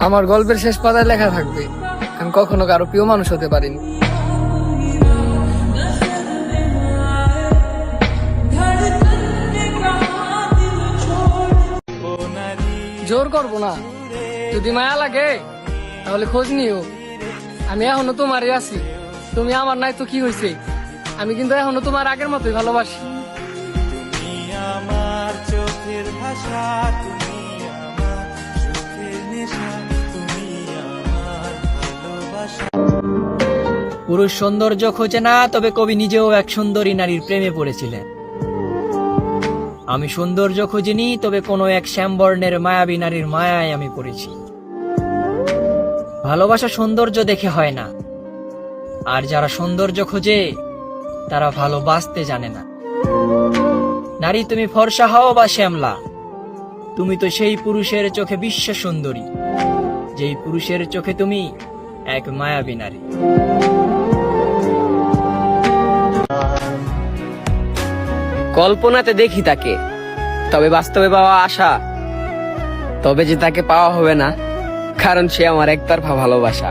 আমার গল্পের শেষ পাতায় লেখা থাকবে আমি কখনো কারো প্রিয় মানুষ হতে পারিনি। জোর করবো না, যদি মায়া লাগে তাহলে খোঁজ নিও। আমি এখনো তোমারই আছি, তুমি আমার নাই তো কি হয়েছে, আমি কিন্তু এখনো তোমার আগের মতোই ভালোবাসি। তুমি আমার চোখের ভাষা, তুমি আমার চোখের নেশা, তুমি আমার ভালোবাসা। পুরুষ সৌন্দর্য খোঁজে না, তবে কবি নিজেও এক সুন্দরী নারীর প্রেমে পড়েছিলেন। আমি সৌন্দর্য খুঁজিনি, তবে কোনো এক শ্যামবর্ণের মায়াবী নারীর মায়ায় আমি পড়েছি। ভালোবাসা সৌন্দর্য দেখে হয় না, আর যারা সৌন্দর্য খোঁজে তারা ভালোবাসতে জানে না। নারী তুমি ফর্সা হও বা শ্যামলা, তুমি তো সেই পুরুষের চোখে বিশ্ব সুন্দরী, যেই পুরুষের চোখে তুমি এক মায়াবী নারী। কল্পনাতে দেখি তাকে, তবে বাস্তবে পাওয়া আশা, তবে যে তাকে পাওয়া হবে না, কারণ সে আমার একতরফা ভালোবাসা।